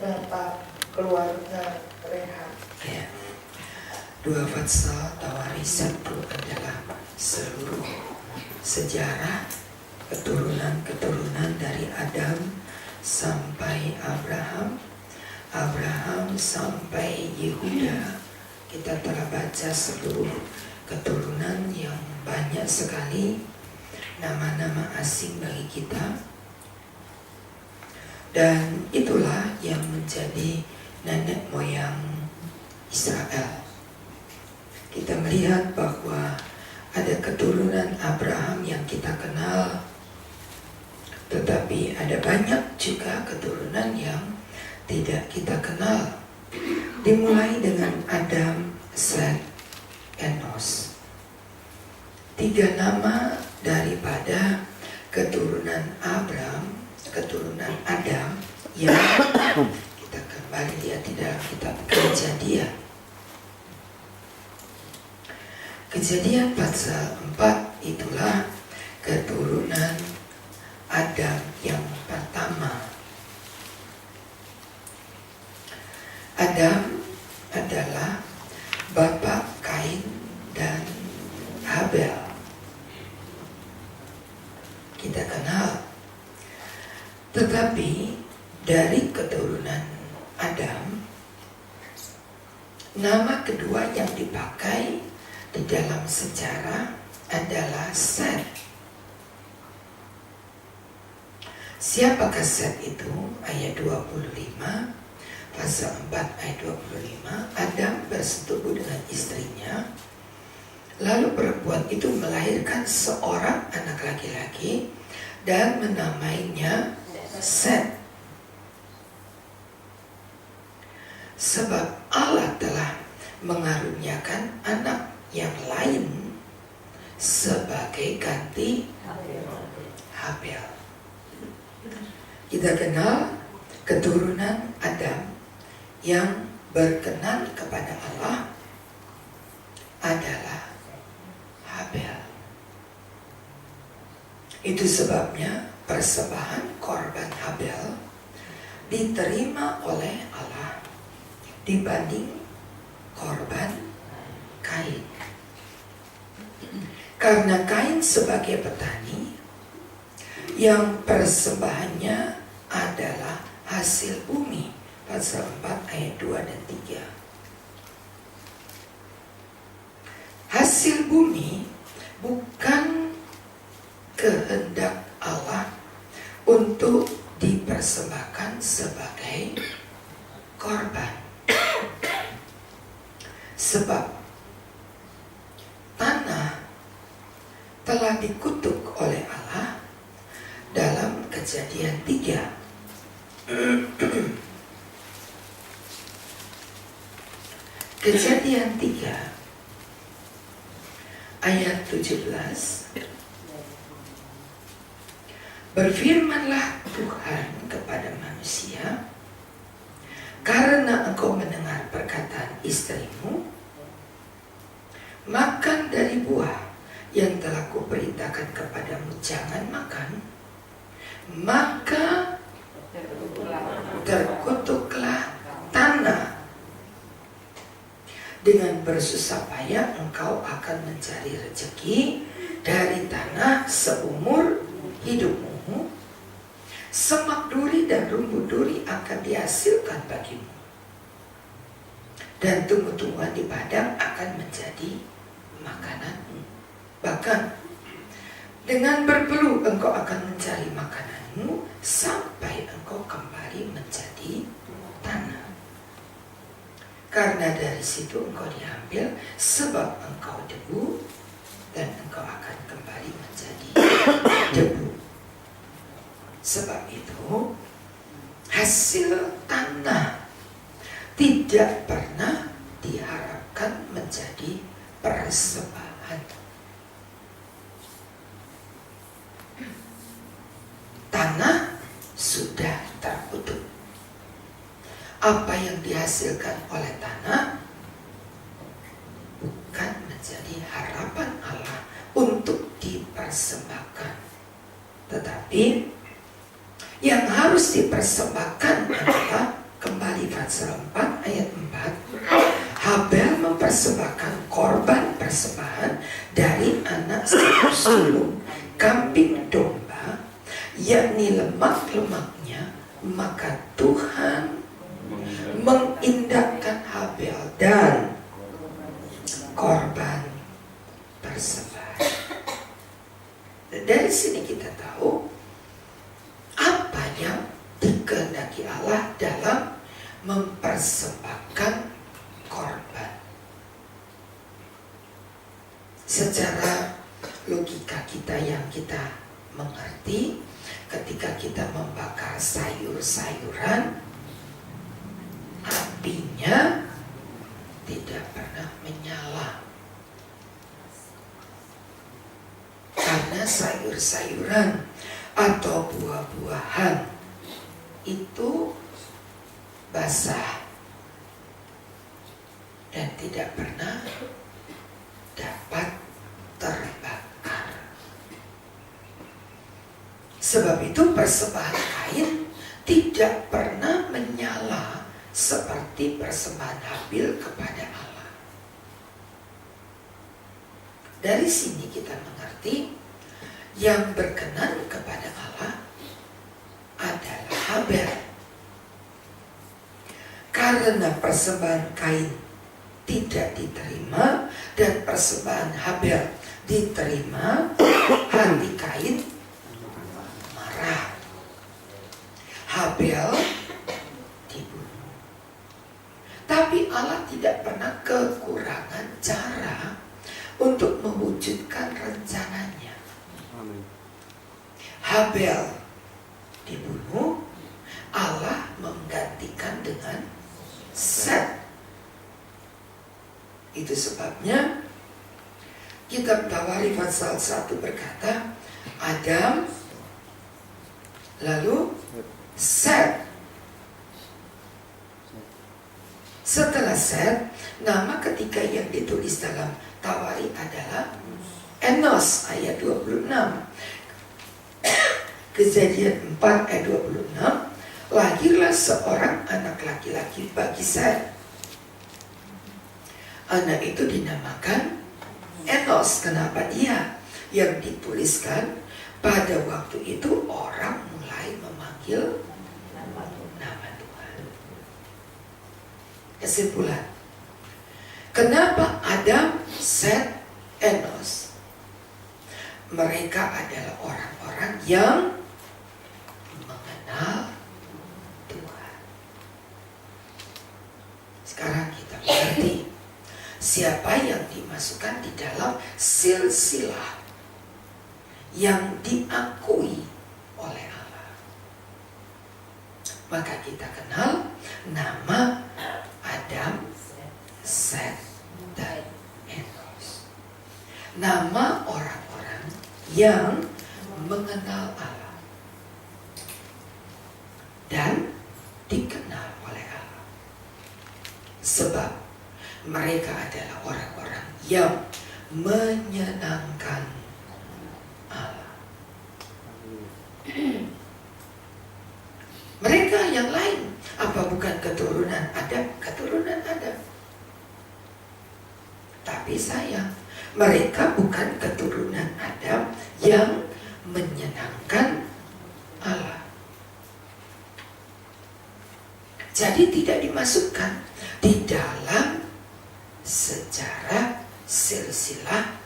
Bapak keluarga Reha. Ya. 2 Fatsal Tawarikh 1 adalah seluruh sejarah keturunan-keturunan dari Adam sampai Abraham, Abraham sampai Yehuda. Kita telah baca seluruh keturunan yang banyak sekali, nama-nama asing bagi kita. Dan itulah yang menjadi nenek moyang Israel. Kita melihat bahwa ada keturunan Abraham yang kita kenal, tetapi ada banyak juga keturunan yang tidak kita kenal. Dimulai dengan Adam, Set, Enos. 3 nama daripada keturunan Abraham, keturunan Adam yang kita kembali lihat di dalam kitab Kejadian. Kejadian pasal 4 itulah keturunan Adam yang pertama. Adam adalah bapak Kain dan Habel. Kita kenal. Tetapi dari keturunan Adam, nama kedua yang dipakai di dalam sejarah adalah Set. Siapakah Set itu? Ayat 25, pasal 4 ayat 25. Adam bersetubuh dengan istrinya, lalu perempuan itu melahirkan seorang anak laki-laki dan menamainya Set. Sebab Allah telah mengaruniakan anak yang lain sebagai ganti Habel. Kita kenal keturunan Adam yang berkenan kepada Allah adalah Habel. Itu sebabnya persembahan korban Habel diterima oleh Allah dibanding korban Kain. Karena Kain sebagai petani yang persembahannya adalah hasil bumi, pasal 4 ayat 2 dan 3. Hasil bumi bukan kehendak Allah untuk dipersembahkan sebagai korban. Sebab tanah telah dikutuk oleh Allah dalam Kejadian 3. Kejadian 3 ayat 17. Berfirmanlah Tuhan kepada manusia, karena engkau mendengar perkataan istrimu, makan dari buah yang telah kuperintahkan kepadamu jangan makan, maka terkutuklah tanah. Dengan bersusah payah engkau akan mencari rezeki dari tanah seumur hidupmu. Semak duri dan rumput duri akan dihasilkan bagimu, dan tumbuh-tumbuhan di padang akan menjadi makananmu. Bahkan dengan berpeluh engkau akan mencari makananmu sampai engkau kembali menjadi tanah. Karena dari situ engkau diambil, sebab engkau debu dan engkau akan kembali menjadi debu. Sebab itu hasil tanah tidak pernah diharapkan menjadi persembahan. Tanah sudah terkutuk. Apa yang dihasilkan oleh tanah bukan menjadi harapan Allah untuk dipersembahkan, tetapi yang harus dipersembahkan adalah kembali maka Tuhan mengindahkan Habel dan korban persembahan. Dari sini kita tahu apa yang dikehendaki Allah dalam mempersembahkan korban. Secara logika kita yang kita mengerti, ketika kita membakar sayur-sayuran, apinya tidak pernah menyala. Karena sayur-sayuran atau buah-buahan itu basah dan tidak pernah dapat terbakar. Sebab itu persembahan Kain tidak pernah menyala seperti persembahan Habil kepada Allah. Dari sini kita mengerti yang berkenan kepada Allah adalah Habel. Karena persembahan Kain tidak diterima dan persembahan Habel diterima, hati Kain marah. Habel dibunuh. Tapi Allah tidak pernah kekurangan cara untuk mewujudkan rencananya. Habel dibunuh, Allah menggantikan dengan Set. Itu sebabnya kitab Tawari pasal 1 berkata Adam, lalu Set. Setelah Set, nama ketiga yang ditulis dalam Tawari adalah Enos ayat 26. Kejadian 4 ayat 26. Lahirlah seorang anak laki-laki bagi Set. Anak itu dinamakan Enos. Kenapa dia? Yang dituliskan pada waktu itu orang mulai memanggil nama Tuhan. Kesimpulan, kenapa Adam, Set, Enos? Mereka adalah orang-orang yang mengenal Tuhan. Sekarang kita mengerti siapa yang dimasukkan di dalam silsilah yang diakui oleh Allah. Maka kita kenal nama Adam, Set, dan Enos. Nama orang-orang yang mengenal Allah dan dikenal oleh Allah. Sebab mereka adalah orang-orang yang menyenangkan Allah. Mereka yang lain, apa bukan keturunan Adam? Keturunan Adam. Tapi sayang, mereka bukan keturunan Adam yang menyenangkan Allah. Jadi tidak dimasukkan di dalam sejarah silsilah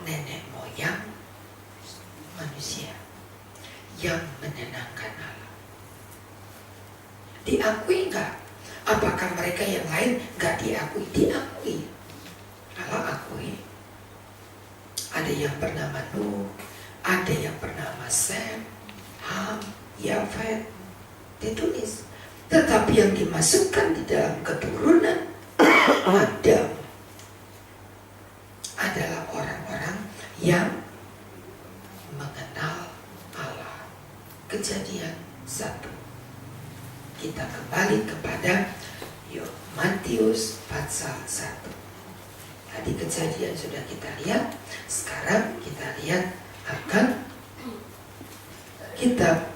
nenek moyang manusia yang menyenangkan Allah. Diakui enggak? Apakah mereka yang lain enggak diakui? Diakui. Allah akui. Ada yang bernama Nuh, ada yang bernama Sem, Ham, Yafet, ditulis. Tetapi yang dimasukkan di dalam keturunan Adam adalah orang-orang yang mengenal Allah. Kejadian 1. Kita kembali kepada Matius pasal 1. Tadi kejadian sudah kita lihat. Sekarang kita lihat akan kitab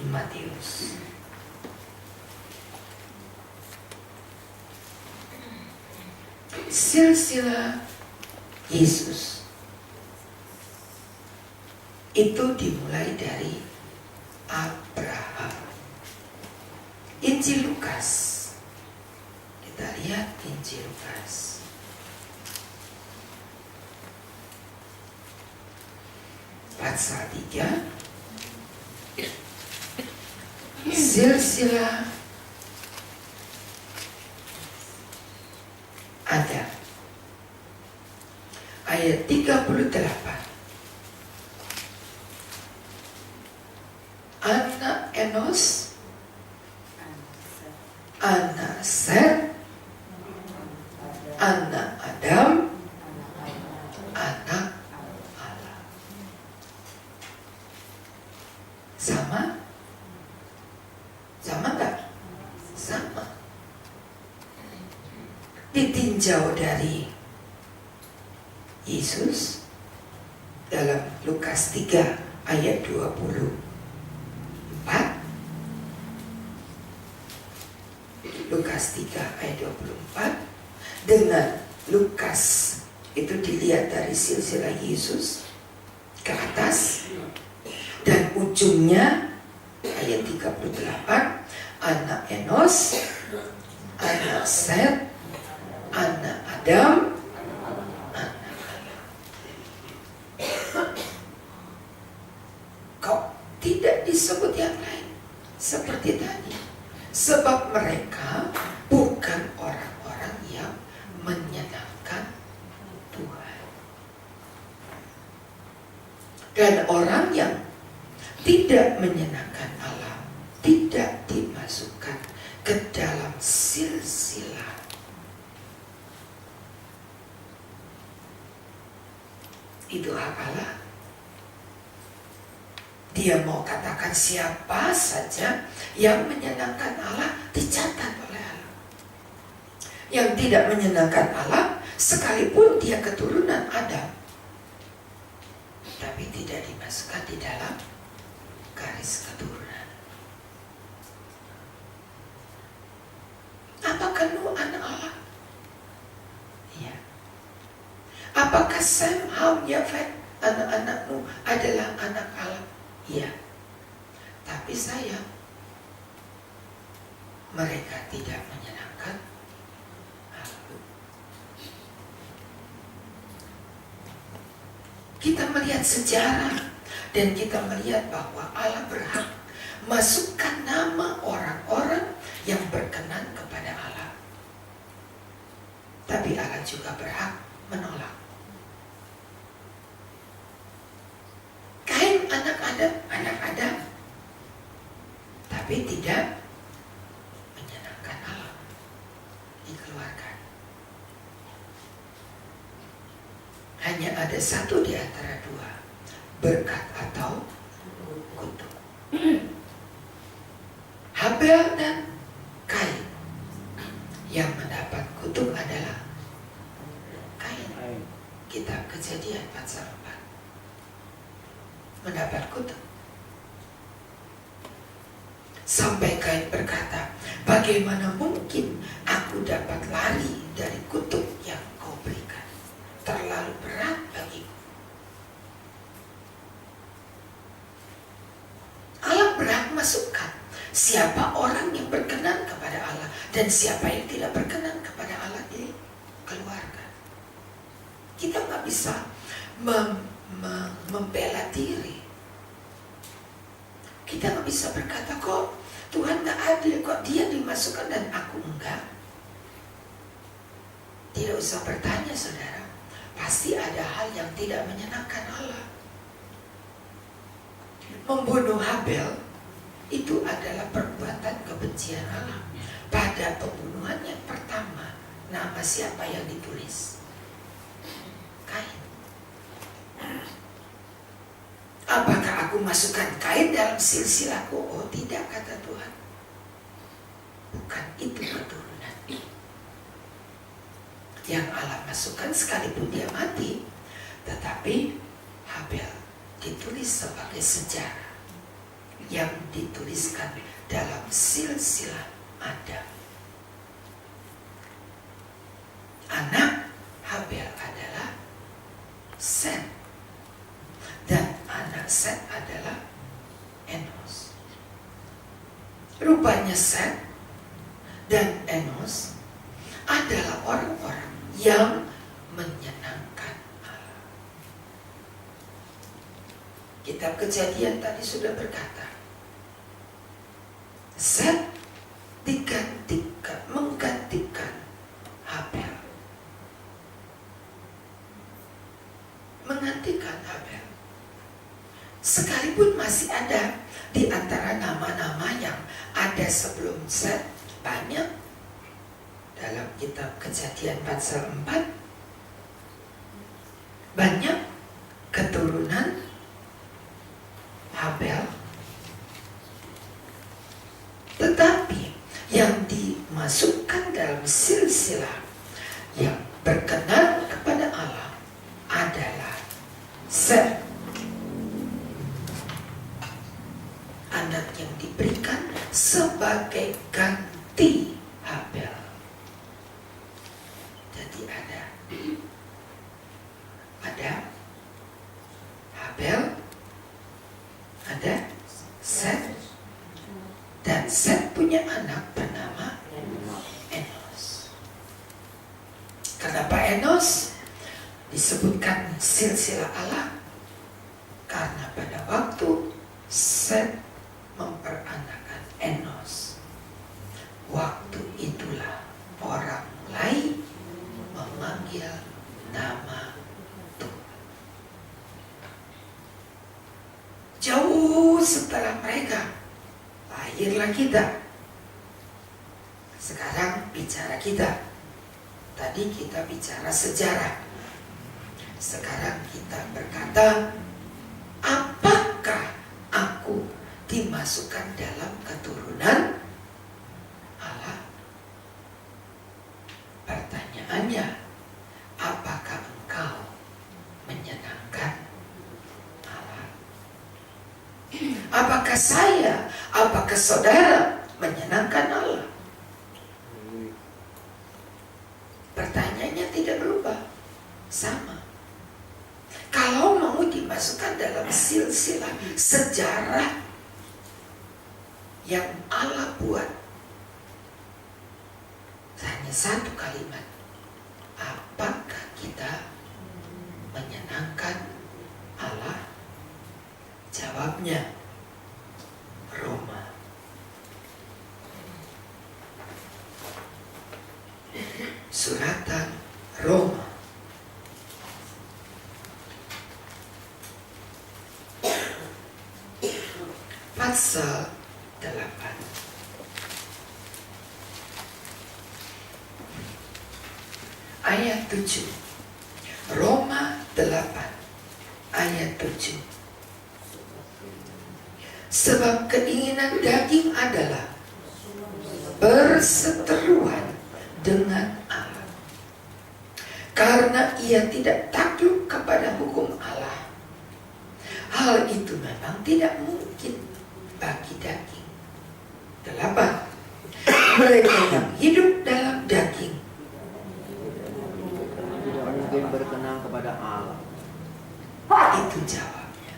Matius. Silsilah Yesus itu dimulai dari Abraham. Injil Lukas. Kita lihat Injil Lukas. Pasal 3. Silsilah Adam. Ayat 38. Anak Enos, anak Set, anak Adam, anak Allah. Sama? Sama enggak? Sama. Ditinjau dari Yesus dalam Lukas 3 ayat 24. Lukas 3 ayat 24 dengan Lukas itu dilihat dari silsilah Yesus ke atas, dan ujungnya ayat 38, anak Enos, anak Set, anak Adam, anak Allah. Kok tidak disebut yang lain seperti tadi? Sebab mereka bukan orang-orang yang menyenangkan Tuhan. Dan orang yang tidak menyenangkan Allah tidak dimasukkan ke dalam silsilah. Itu hak Allah. Dia mau katakan siapa saja yang menyenangkan Allah dicatat oleh Allah. Yang tidak menyenangkan Allah, sekalipun dia keturunan Adam, tapi tidak dimasukkan di dalam garis keturunan. Apakah Nuh anak Allah? Iya. Apakah Sem, Ham, Yafet, anak-anak Nuh adalah anak Allah? Iya. Tapi sayang, mereka tidak menyenangkan Allah. Kita melihat sejarah dan kita melihat bahwa Allah berhak masukkan nama orang-orang yang berkenan kepada Allah. Tapi Allah juga berhak menolak. Kain anak Adam, tapi tidak menyenangkan Allah, dikeluarkan. Hanya ada satu di antara dua, berkat atau kutuk. Habel dan Kain. Yang mendapat kutuk adalah Kain. Kitab Kejadian pasal 4 mendapat kutuk. Sampai Kain berkata, bagaimana mungkin aku dapat lari dari kutuk yang kau berikan? Terlalu berat bagiku. Allah berhak masukkan siapa orang yang berkenan kepada Allah dan siapa yang tidak berkenan kepada Allah dikeluarkan. Kita nggak bisa membela diri. Kita nggak bisa berkata, kok Tuhan nggak adil, kok dia dimasukkan dan aku enggak. Tidak usah bertanya saudara, pasti ada hal yang tidak menyenangkan Allah. Membunuh Habel itu adalah perbuatan kebencian Allah. Pada pembunuhan yang pertama, nama siapa yang ditulis? Kain. Apakah aku masukkan Kain dalam silsilahku? Oh tidak, kata Tuhan. Bukan itu keturunan yang Allah masukkan sekalipun dia mati. Tetapi Habel ditulis sebagai sejarah yang dituliskan dalam silsilah Adam. Anak Habel adalah Set, dan anak Set adalah Enos. Rupanya Set dan Enos adalah orang-orang yang menyenangkan Allah. Kitab Kejadian tadi sudah berkata, Set menggantikan Habel. Menggantikan Habel. Sekalipun masih ada di antara nama-nama yang ada sebelum Set, banyak dalam kitab Kejadian pasal 4, banyak keturunan Habel, tetapi yang dimasukkan dalam silsilah yang berkenan kepada Allah adalah Set, anak yang diberikan sebagai ganti Habel. Jadi ada Habel, ada Set, dan Set punya anak bernama Enos. Kenapa Enos disebutkan silsilah Allah? Karena pada waktu Set memperanakan Enos, waktu itulah orang mulai memanggil nama Tuhan. Jauh setelah mereka lahirlah kita. Sekarang bicara kita. Tadi kita bicara sejarah. Sekarang kita berkata, apakah aku dimasukkan dalam keturunan Allah? Pertanyaannya, apakah engkau menyenangkan Allah? Apakah saya, apakah saudara menyenangkan Allah? Pertanyaannya tidak berubah, sama. Kalau mau dimasukkan dalam silsilah sejarah yang Allah buat, hanya satu kalimat, apakah kita menyenangkan Allah? Jawabnya Roma. Suratan Roma pasal 8 ayat 7. Roma 8 ayat 7. Sebab keinginan daging adalah berseteruan dengan Allah, karena ia tidak takluk kepada hukum Allah. Hal itu memang tidak mungkin bagi daging. 8. Mereka yang hidup dalam daging tidak mungkin berkenan kepada Allah. Itu jawabnya.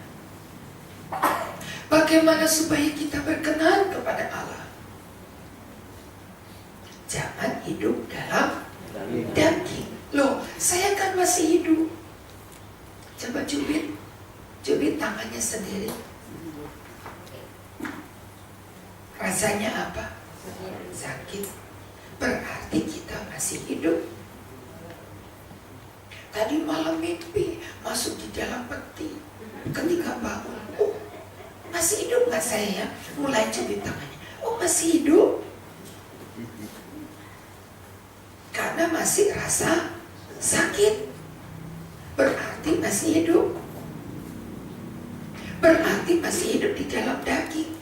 Bagaimana supaya kita berkenan kepada Allah? Jangan hidup dalam daging. Loh, saya kan masih hidup. Coba cubit tangannya sendiri. Rasanya apa? Sakit. Berarti kita masih hidup. Tadi malam mimpi masuk di dalam peti. Ketika bangun, oh, masih hidup nggak saya? Mulai cubit tangannya. Oh, masih hidup. Karena masih rasa sakit, berarti masih hidup. Berarti masih hidup di dalam daging.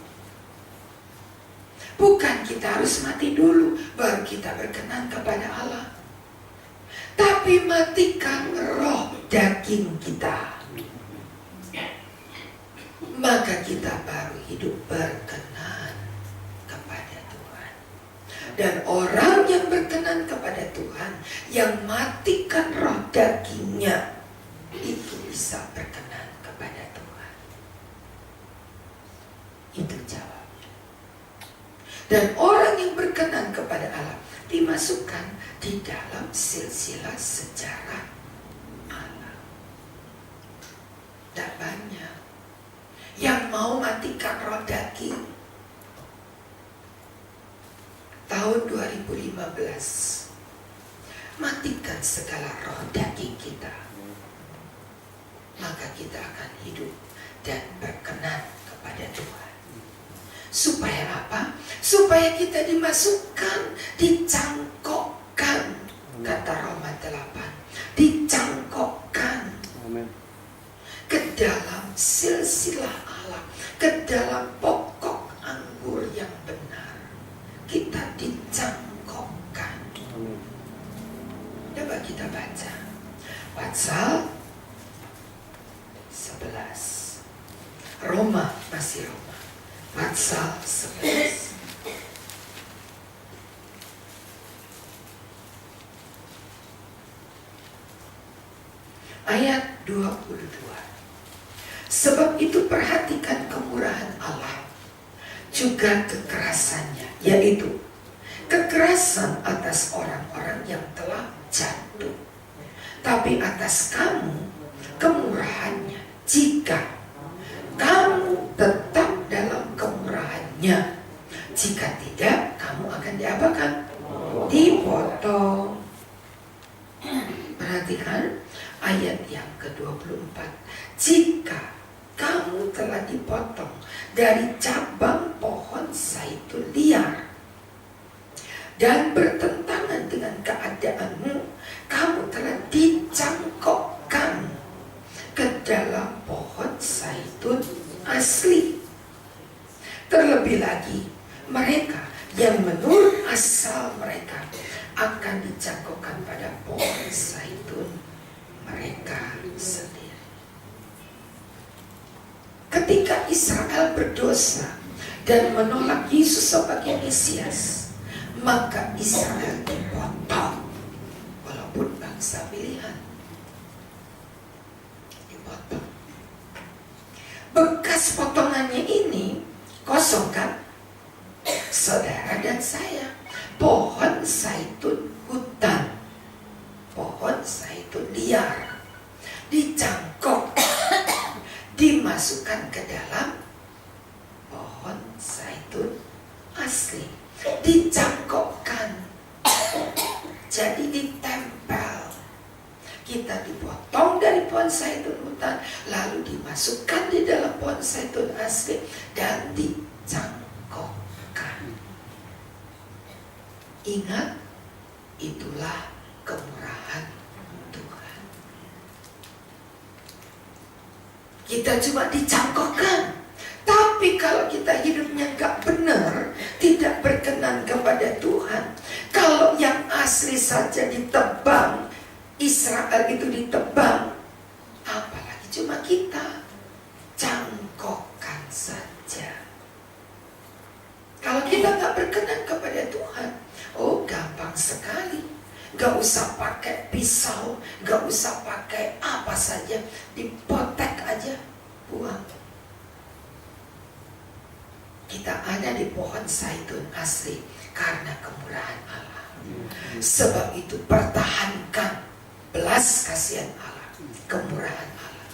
Bukan kita harus mati dulu baru kita berkenan kepada Allah, tapi matikan roh daging kita, maka kita baru hidup berkenan kepada Tuhan. Dan orang yang berkenan kepada Tuhan, yang matikan roh dagingnya, itu bisa berkenan kepada Tuhan. Itu jawabnya. Dan orang yang berkenan kepada Allah dimasukkan di dalam silsilah sejarah Allah. Dan banyak yang mau matikan roh daging. Tahun 2015, matikan segala roh daging kita, maka kita akan hidup dan berkenan kepada Tuhan. Supaya apa? Supaya kita dimasukkan, dicangkokkan, kata Roma 8, dicangkokkan ke dalam silsilah Allah, ke dalam pokok anggur yang benar. Kita dicangkokkan. Coba kita baca pasal 11. Roma, masih Roma, pasal 11. Ayat 22. Sebab itu perhatikan kemurahan Allah, juga kekerasannya, yaitu kekerasan atas orang-orang yang telah jatuh, tapi atas kamu kemurahannya, jika kamu tetap dalam kemurahannya. Jika tidak, kamu akan diapakan? Dipotong. Perhatikan ayat yang ke-24. Jika kamu telah dipotong dari cabang pohon zaitun liar dan bertentangan dengan keadaanmu, kamu telah dicangkokkan ke dalam pohon zaitun asli. Terlebih lagi, mereka yang menurut asal mereka akan dicangkokkan pada pohon zaitun mereka sendiri. Ketika Israel berdosa dan menolak Yesus sebagai Mesias, maka Israel dipotong, walaupun bangsa pilihan. Dipotong. Bekas potongannya ini kosong kan? Saudara dan saya, pohon zaitun hutan, pohon zaitun liar, dicangkok, dimasukkan ke dalam pohon zaitun asli, dicangkokkan, jadi ditempel. Kita dipotong dari pohon zaitun hutan, lalu dimasukkan di dalam pohon zaitun asli dan dicangkokkan. Ingat, itulah kemurahan Tuhan. Kita cuma dicangkokkan. Tapi kalau kita hidupnya gak benar, tidak berkenan kepada Tuhan, kalau yang asli saja ditebang, Israel itu ditebang, apalagi cuma kita, cangkokkan saja. Kalau kita gak berkenan kepada Tuhan, oh gampang sekali. Gak usah pakai pisau, gak usah pakai apa saja, dipotek aja, buang. Kita ada di pohon zaitun asli karena kemurahan Allah. Sebab itu pertahankan belas kasihan Allah, kemurahan Allah.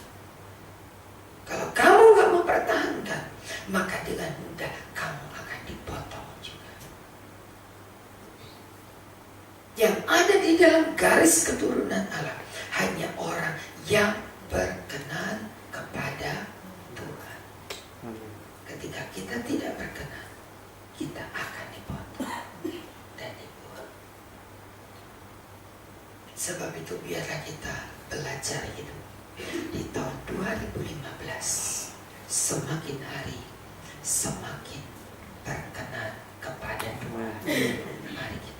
Kalau kamu gak mempertahankan, maka dengan mudah kamu akan dipotong juga. Yang ada di dalam garis keturunan Allah hanya orang yang berkenan kepada Tuhan. Ketika kita tidak berkenan, kita akan dipotong dan dibuang. Sebab itu biarlah kita belajar hidup di tahun 2015, semakin hari semakin berkenan kepada Tuhan. Mari kita